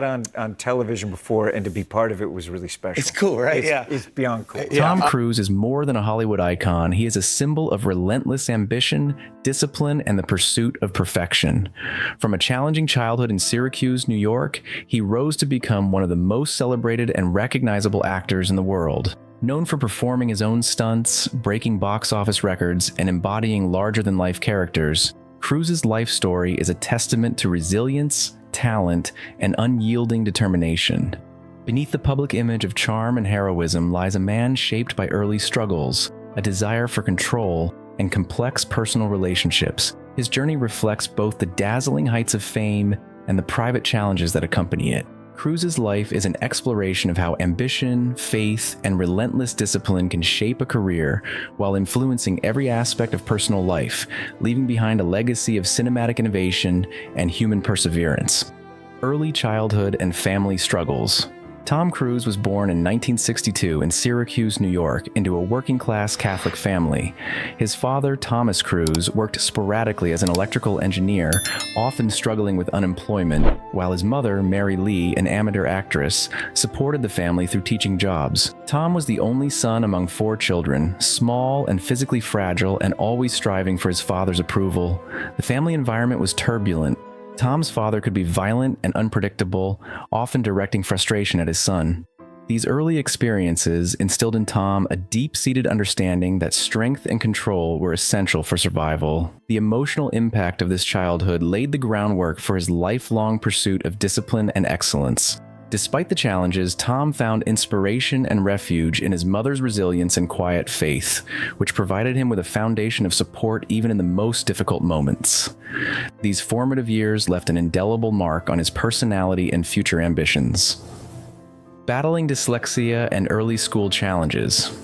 on television before, and to be part of it was really special. It's cool, right? It's beyond cool. Tom Cruise is more than a Hollywood icon. He is a symbol of relentless ambition, discipline, and the pursuit of perfection. From a challenging childhood in Syracuse, New York, he rose to become one of the most celebrated and recognizable actors in the world. Known for performing his own stunts, breaking box office records, and embodying larger-than-life characters, Cruise's life story is a testament to resilience, talent, and unyielding determination. Beneath the public image of charm and heroism lies a man shaped by early struggles, a desire for control, and complex personal relationships. His journey reflects both the dazzling heights of fame and the private challenges that accompany it. Cruise's life is an exploration of how ambition, faith, and relentless discipline can shape a career while influencing every aspect of personal life, leaving behind a legacy of cinematic innovation and human perseverance. Early childhood and family struggles. Tom Cruise was born in 1962 in Syracuse, New York, into a working-class Catholic family. His father, Thomas Cruise, worked sporadically as an electrical engineer, often struggling with unemployment, while his mother, Mary Lee, an amateur actress, supported the family through teaching jobs. Tom was the only son among 4 children, small and physically fragile and always striving for his father's approval. The family environment was turbulent. Tom's father could be violent and unpredictable, often directing frustration at his son. These early experiences instilled in Tom a deep-seated understanding that strength and control were essential for survival. The emotional impact of this childhood laid the groundwork for his lifelong pursuit of discipline and excellence. Despite the challenges, Tom found inspiration and refuge in his mother's resilience and quiet faith, which provided him with a foundation of support even in the most difficult moments. These formative years left an indelible mark on his personality and future ambitions. Battling dyslexia and early school challenges.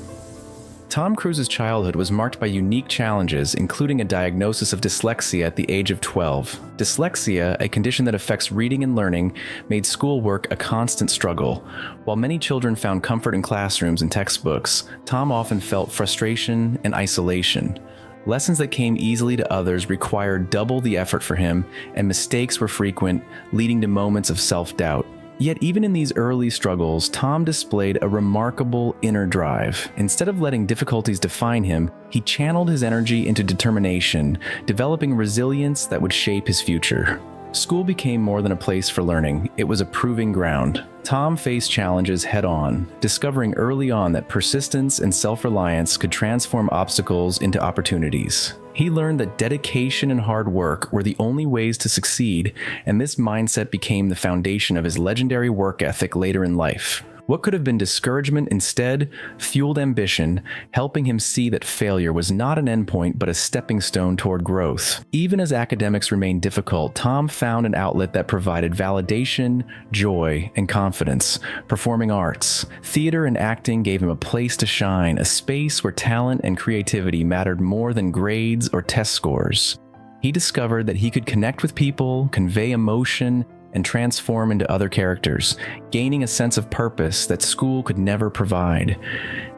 Tom Cruise's childhood was marked by unique challenges, including a diagnosis of dyslexia at the age of 12. Dyslexia, a condition that affects reading and learning, made schoolwork a constant struggle. While many children found comfort in classrooms and textbooks, Tom often felt frustration and isolation. Lessons that came easily to others required double the effort for him, and mistakes were frequent, leading to moments of self-doubt. Yet even in these early struggles, Tom displayed a remarkable inner drive. Instead of letting difficulties define him, he channeled his energy into determination, developing resilience that would shape his future. School became more than a place for learning. It was a proving ground. Tom faced challenges head-on, discovering early on that persistence and self-reliance could transform obstacles into opportunities. He learned that dedication and hard work were the only ways to succeed, and this mindset became the foundation of his legendary work ethic later in life. What could have been discouragement instead fueled ambition, helping him see that failure was not an endpoint but a stepping stone toward growth. Even as academics remained difficult, Tom found an outlet that provided validation, joy, and confidence. Performing arts, theater, and acting gave him a place to shine, a space where talent and creativity mattered more than grades or test scores. He discovered that he could connect with people, convey emotion, and transform into other characters, gaining a sense of purpose that school could never provide.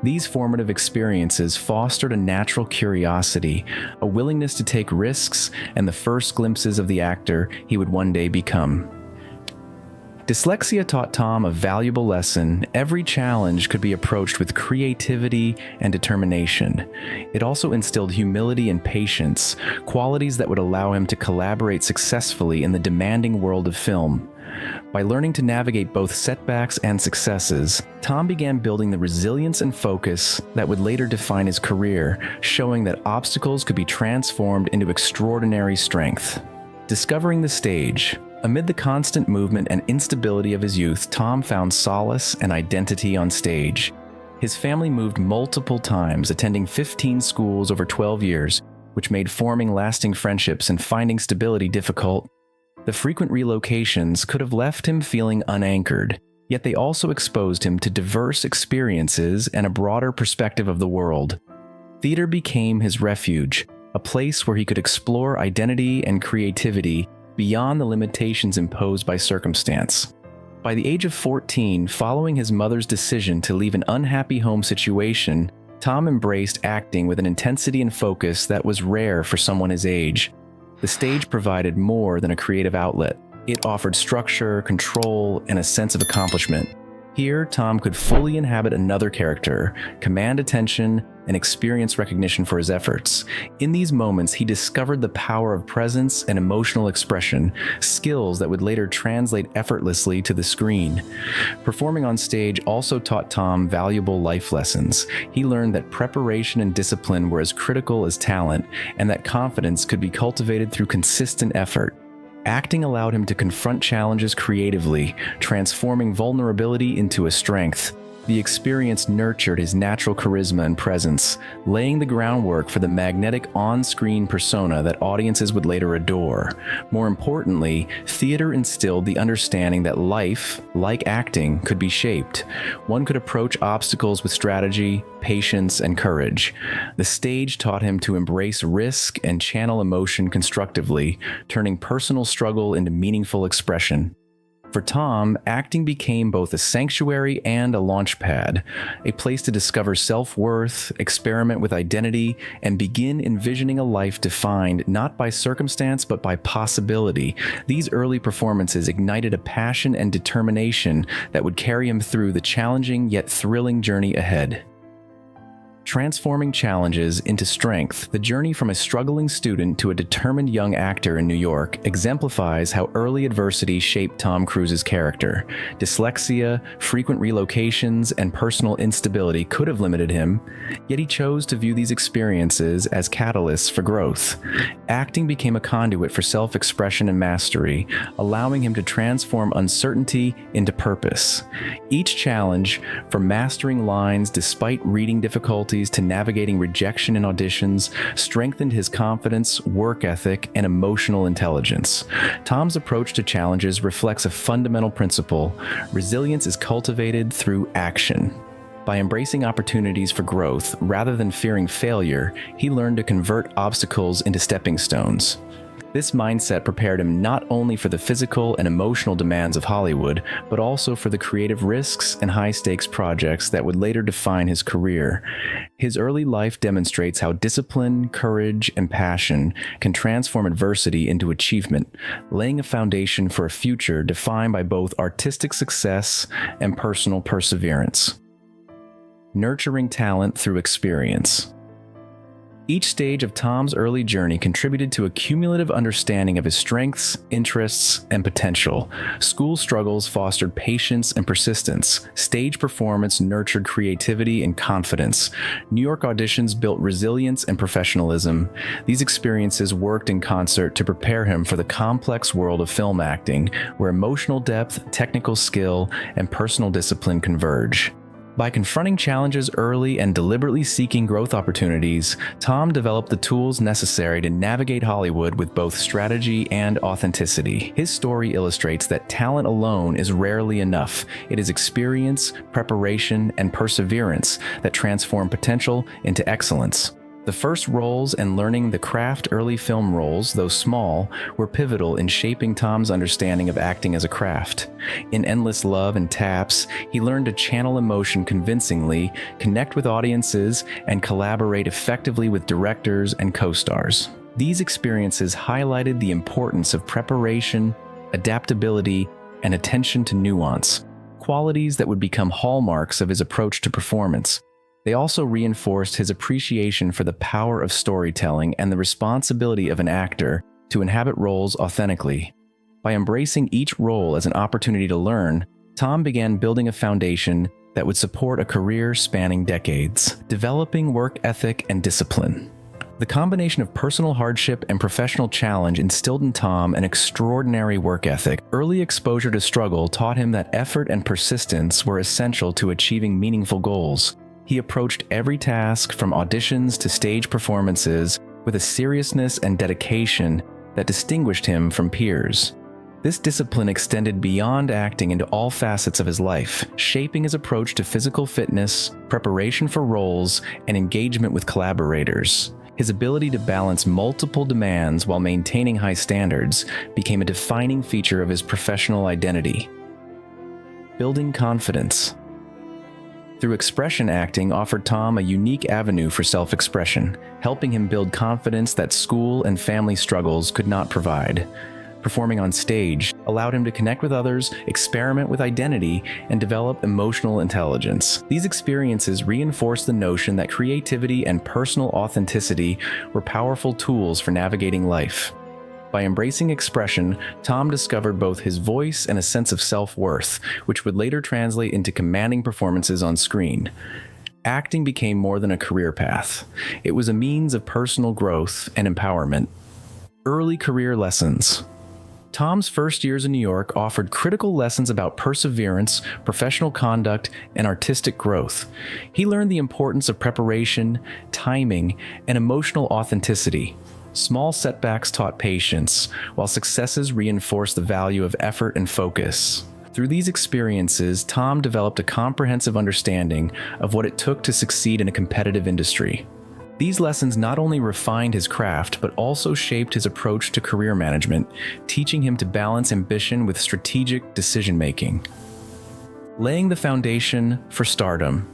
These formative experiences fostered a natural curiosity, a willingness to take risks, and the first glimpses of the actor he would one day become. Dyslexia taught Tom a valuable lesson. Every challenge could be approached with creativity and determination. It also instilled humility and patience, qualities that would allow him to collaborate successfully in the demanding world of film. By learning to navigate both setbacks and successes, Tom began building the resilience and focus that would later define his career, showing that obstacles could be transformed into extraordinary strength. Discovering the stage. Amid the constant movement and instability of his youth, Tom found solace and identity on stage. His family moved multiple times, attending 15 schools over 12 years, which made forming lasting friendships and finding stability difficult. The frequent relocations could have left him feeling unanchored, yet they also exposed him to diverse experiences and a broader perspective of the world. Theater became his refuge, a place where he could explore identity and creativity beyond the limitations imposed by circumstance. By the age of 14, following his mother's decision to leave an unhappy home situation, Tom embraced acting with an intensity and focus that was rare for someone his age. The stage provided more than a creative outlet. It offered structure, control, and a sense of accomplishment. Here, Tom could fully inhabit another character, command attention, and experience recognition for his efforts. In these moments, he discovered the power of presence and emotional expression, skills that would later translate effortlessly to the screen. Performing on stage also taught Tom valuable life lessons. He learned that preparation and discipline were as critical as talent, and that confidence could be cultivated through consistent effort. Acting allowed him to confront challenges creatively, transforming vulnerability into a strength. The experience nurtured his natural charisma and presence, laying the groundwork for the magnetic on-screen persona that audiences would later adore. More importantly, theater instilled the understanding that life, like acting, could be shaped. One could approach obstacles with strategy, patience, and courage. The stage taught him to embrace risk and channel emotion constructively, turning personal struggle into meaningful expression. For Tom, acting became both a sanctuary and a launchpad, a place to discover self-worth, experiment with identity, and begin envisioning a life defined not by circumstance but by possibility. These early performances ignited a passion and determination that would carry him through the challenging yet thrilling journey ahead. Transforming challenges into strength, the journey from a struggling student to a determined young actor in New York exemplifies how early adversity shaped Tom Cruise's character. Dyslexia, frequent relocations, and personal instability could have limited him, yet he chose to view these experiences as catalysts for growth. Acting became a conduit for self-expression and mastery, allowing him to transform uncertainty into purpose. Each challenge, from mastering lines despite reading difficulties to navigating rejection in auditions, strengthened his confidence, work ethic, and emotional intelligence. Tom's approach to challenges reflects a fundamental principle: resilience is cultivated through action. By embracing opportunities for growth rather than fearing failure, he learned to convert obstacles into stepping stones. This mindset prepared him not only for the physical and emotional demands of Hollywood, but also for the creative risks and high-stakes projects that would later define his career. His early life demonstrates how discipline, courage, and passion can transform adversity into achievement, laying a foundation for a future defined by both artistic success and personal perseverance. Nurturing talent through experience. Each stage of Tom's early journey contributed to a cumulative understanding of his strengths, interests, and potential. School struggles fostered patience and persistence. Stage performance nurtured creativity and confidence. New York auditions built resilience and professionalism. These experiences worked in concert to prepare him for the complex world of film acting, where emotional depth, technical skill, and personal discipline converge. By confronting challenges early and deliberately seeking growth opportunities, Tom developed the tools necessary to navigate Hollywood with both strategy and authenticity. His story illustrates that talent alone is rarely enough. It is experience, preparation, and perseverance that transform potential into excellence. The first roles and learning the craft early film roles, though small, were pivotal in shaping Tom's understanding of acting as a craft. In Endless Love and Taps, he learned to channel emotion convincingly, connect with audiences, and collaborate effectively with directors and co-stars. These experiences highlighted the importance of preparation, adaptability, and attention to nuance, qualities that would become hallmarks of his approach to performance. They also reinforced his appreciation for the power of storytelling and the responsibility of an actor to inhabit roles authentically. By embracing each role as an opportunity to learn, Tom began building a foundation that would support a career spanning decades, developing work ethic and discipline. The combination of personal hardship and professional challenge instilled in Tom an extraordinary work ethic. Early exposure to struggle taught him that effort and persistence were essential to achieving meaningful goals. He approached every task, from auditions to stage performances, with a seriousness and dedication that distinguished him from peers. This discipline extended beyond acting into all facets of his life, shaping his approach to physical fitness, preparation for roles, and engagement with collaborators. His ability to balance multiple demands while maintaining high standards became a defining feature of his professional identity. Building confidence. Through expression acting offered Tom a unique avenue for self-expression, helping him build confidence that school and family struggles could not provide. performing on stage, allowed him to connect with others, experiment with identity, and develop emotional intelligence. These experiences reinforced the notion that creativity and personal authenticity were powerful tools for navigating life. By embracing expression, Tom discovered both his voice and a sense of self-worth, which would later translate into commanding performances on screen. Acting became more than a career path. It was a means of personal growth and empowerment. Early career lessons. Tom's first years in New York offered critical lessons about perseverance, professional conduct, and artistic growth. He learned the importance of preparation, timing, and emotional authenticity. Small setbacks taught patience, while successes reinforced the value of effort and focus. Through these experiences, Tom developed a comprehensive understanding of what it took to succeed in a competitive industry. These lessons not only refined his craft, but also shaped his approach to career management, teaching him to balance ambition with strategic decision-making. Laying the foundation for stardom.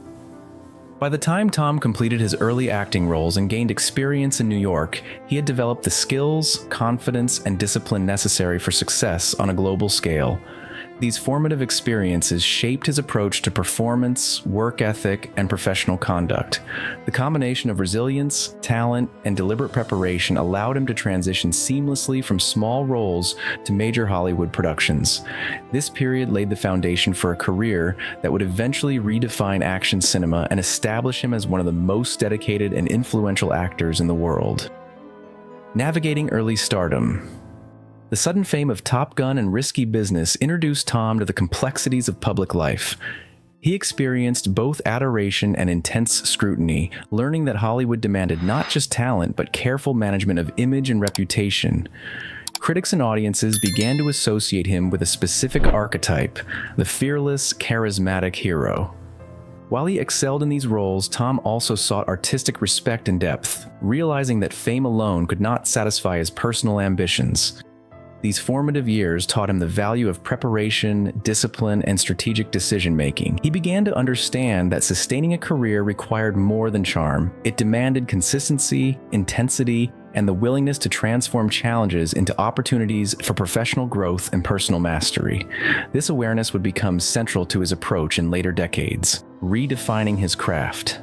By the time Tom completed his early acting roles and gained experience in New York, he had developed the skills, confidence, and discipline necessary for success on a global scale. These formative experiences shaped his approach to performance, work ethic, and professional conduct. The combination of resilience, talent, and deliberate preparation allowed him to transition seamlessly from small roles to major Hollywood productions. This period laid the foundation for a career that would eventually redefine action cinema and establish him as one of the most dedicated and influential actors in the world. Navigating early stardom. The sudden fame of Top Gun and Risky Business introduced Tom to the complexities of public life. He experienced both adoration and intense scrutiny, learning that Hollywood demanded not just talent, but careful management of image and reputation. Critics and audiences began to associate him with a specific archetype, the fearless, charismatic hero. While he excelled in these roles, Tom also sought artistic respect and depth, realizing that fame alone could not satisfy his personal ambitions. These formative years taught him the value of preparation, discipline, and strategic decision-making. He began to understand that sustaining a career required more than charm. It demanded consistency, intensity, and the willingness to transform challenges into opportunities for professional growth and personal mastery. This awareness would become central to his approach in later decades, redefining his craft.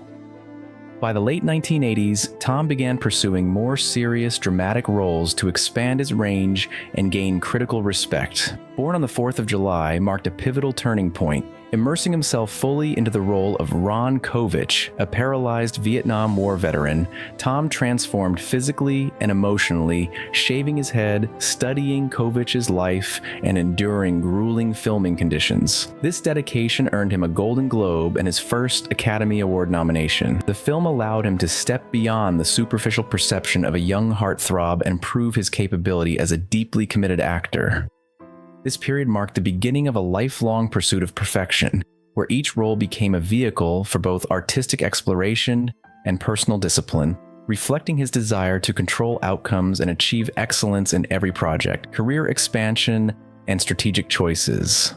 By the late 1980s, Tom began pursuing more serious, dramatic roles to expand his range and gain critical respect. Born on the 4th of July marked a pivotal turning point, immersing himself fully into the role of Ron Kovich, a paralyzed Vietnam War veteran. Tom transformed physically and emotionally, shaving his head, studying Kovich's life, and enduring grueling filming conditions. This dedication earned him a Golden Globe and his first Academy Award nomination. The film allowed him to step beyond the superficial perception of a young heartthrob and prove his capability as a deeply committed actor. This period marked the beginning of a lifelong pursuit of perfection, where each role became a vehicle for both artistic exploration and personal discipline, reflecting his desire to control outcomes and achieve excellence in every project, career expansion, and strategic choices.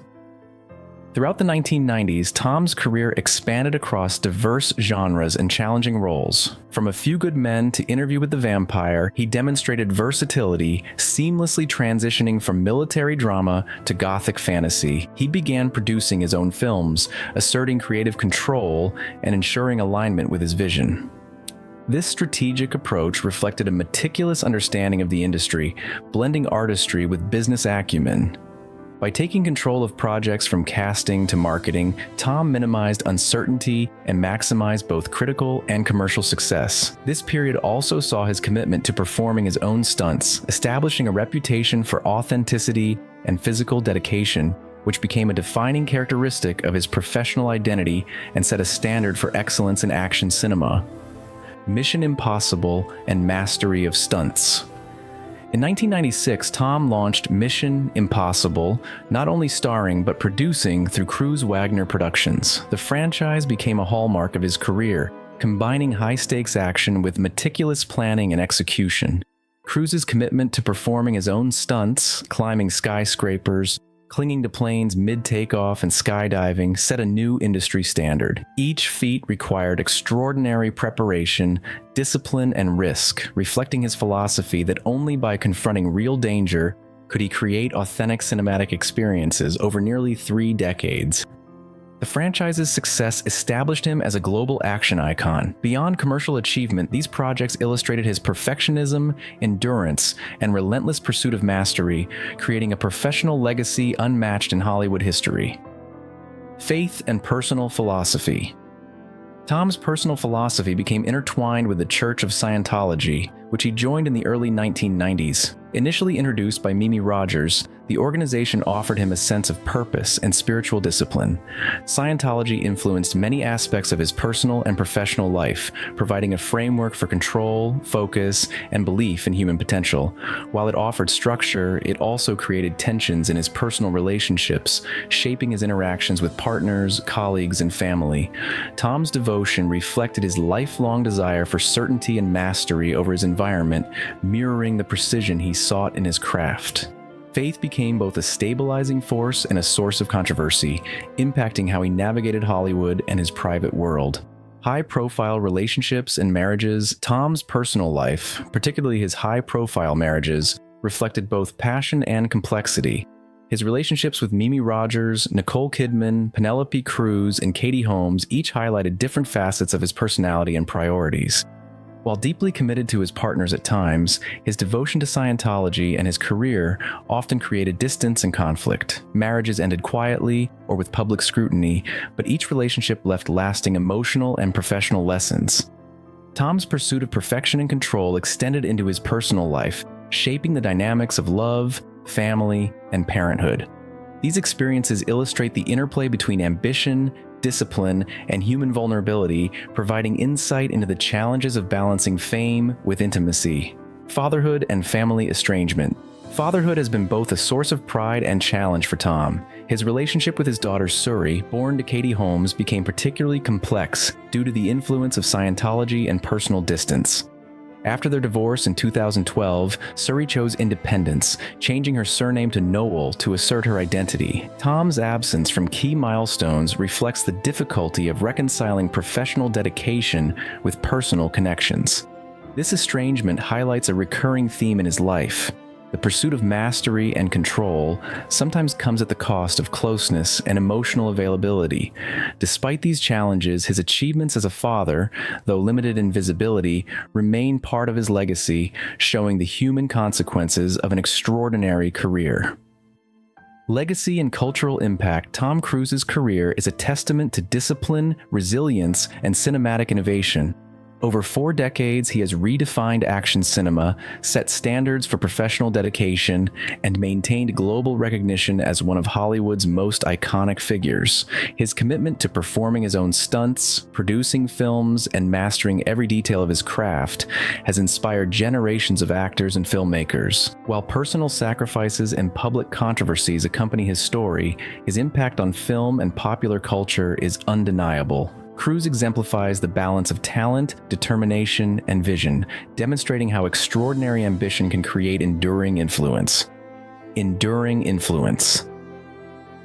Throughout the 1990s, Tom's career expanded across diverse genres and challenging roles. From A Few Good Men to Interview with the Vampire, he demonstrated versatility, seamlessly transitioning from military drama to gothic fantasy. He began producing his own films, asserting creative control and ensuring alignment with his vision. This strategic approach reflected a meticulous understanding of the industry, blending artistry with business acumen. By taking control of projects from casting to marketing, Tom minimized uncertainty and maximized both critical and commercial success. This period also saw his commitment to performing his own stunts, establishing a reputation for authenticity and physical dedication, which became a defining characteristic of his professional identity and set a standard for excellence in action cinema. Mission Impossible and mastery of stunts. In 1996, Tom launched Mission Impossible, not only starring but producing through Cruise Wagner Productions. The franchise became a hallmark of his career, combining high-stakes action with meticulous planning and execution. Cruise's commitment to performing his own stunts, climbing skyscrapers, clinging to planes mid-takeoff, and skydiving set a new industry standard. Each feat required extraordinary preparation, discipline, and risk, reflecting his philosophy that only by confronting real danger could he create authentic cinematic experiences over nearly 3 decades. The franchise's success established him as a global action icon. Beyond commercial achievement, these projects illustrated his perfectionism, endurance, and relentless pursuit of mastery, creating a professional legacy unmatched in Hollywood history. Faith and personal philosophy. Tom's personal philosophy became intertwined with the Church of Scientology, which he joined in the early 1990s. Initially introduced by Mimi Rogers, the organization offered him a sense of purpose and spiritual discipline. Scientology influenced many aspects of his personal and professional life, providing a framework for control, focus, and belief in human potential. While it offered structure, it also created tensions in his personal relationships, shaping his interactions with partners, colleagues, and family. Tom's devotion reflected his lifelong desire for certainty and mastery over his environment, mirroring the precision he sought in his craft. Faith became both a stabilizing force and a source of controversy, impacting how he navigated Hollywood and his private world. High-profile relationships and marriages. Tom's personal life, particularly his high-profile marriages, reflected both passion and complexity. His relationships with Mimi Rogers, Nicole Kidman, Penelope Cruz, and Katie Holmes each highlighted different facets of his personality and priorities. While deeply committed to his partners at times, his devotion to Scientology and his career often created distance and conflict. Marriages ended quietly or with public scrutiny, but each relationship left lasting emotional and professional lessons. Tom's pursuit of perfection and control extended into his personal life, shaping the dynamics of love, family, and parenthood. These experiences illustrate the interplay between ambition, discipline, and human vulnerability, providing insight into the challenges of balancing fame with intimacy. Fatherhood and family estrangement. Fatherhood has been both a source of pride and challenge for Tom. His relationship with his daughter Suri, born to Katie Holmes, became particularly complex due to the influence of Scientology and personal distance. After their divorce in 2012, Suri chose independence, changing her surname to Noel to assert her identity. Tom's absence from key milestones reflects the difficulty of reconciling professional dedication with personal connections. This estrangement highlights a recurring theme in his life. The pursuit of mastery and control sometimes comes at the cost of closeness and emotional availability. Despite these challenges, his achievements as a father, though limited in visibility, remain part of his legacy, showing the human consequences of an extraordinary career. Legacy and cultural impact. Tom Cruise's career is a testament to discipline, resilience, and cinematic innovation. Over 4 decades, he has redefined action cinema, set standards for professional dedication, and maintained global recognition as one of Hollywood's most iconic figures. His commitment to performing his own stunts, producing films, and mastering every detail of his craft has inspired generations of actors and filmmakers. While personal sacrifices and public controversies accompany his story, his impact on film and popular culture is undeniable. Cruise exemplifies the balance of talent, determination, and vision, demonstrating how extraordinary ambition can create enduring influence. Enduring influence.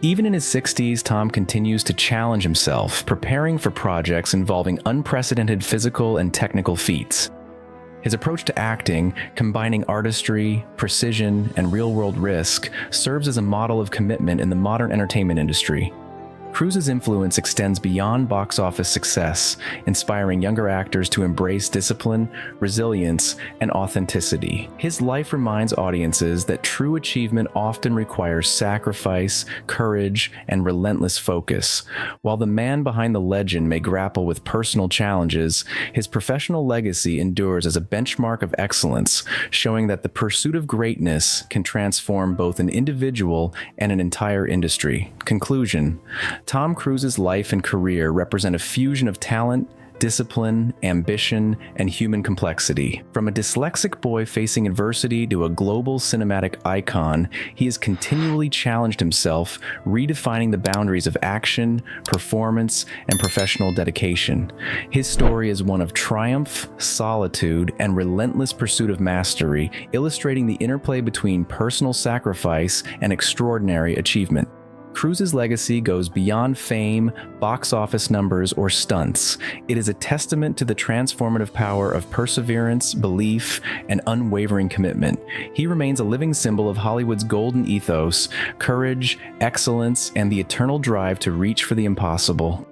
Even in his 60s, Tom continues to challenge himself, preparing for projects involving unprecedented physical and technical feats. His approach to acting, combining artistry, precision, and real-world risk, serves as a model of commitment in the modern entertainment industry. Cruise's influence extends beyond box office success, inspiring younger actors to embrace discipline, resilience, and authenticity. His life reminds audiences that true achievement often requires sacrifice, courage, and relentless focus. While the man behind the legend may grapple with personal challenges, his professional legacy endures as a benchmark of excellence, showing that the pursuit of greatness can transform both an individual and an entire industry. Conclusion. Tom Cruise's life and career represent a fusion of talent, discipline, ambition, and human complexity. From a dyslexic boy facing adversity to a global cinematic icon, he has continually challenged himself, redefining the boundaries of action, performance, and professional dedication. His story is one of triumph, solitude, and relentless pursuit of mastery, illustrating the interplay between personal sacrifice and extraordinary achievement. Cruise's legacy goes beyond fame, box office numbers, or stunts. It is a testament to the transformative power of perseverance, belief, and unwavering commitment. He remains a living symbol of Hollywood's golden ethos, courage, excellence, and the eternal drive to reach for the impossible.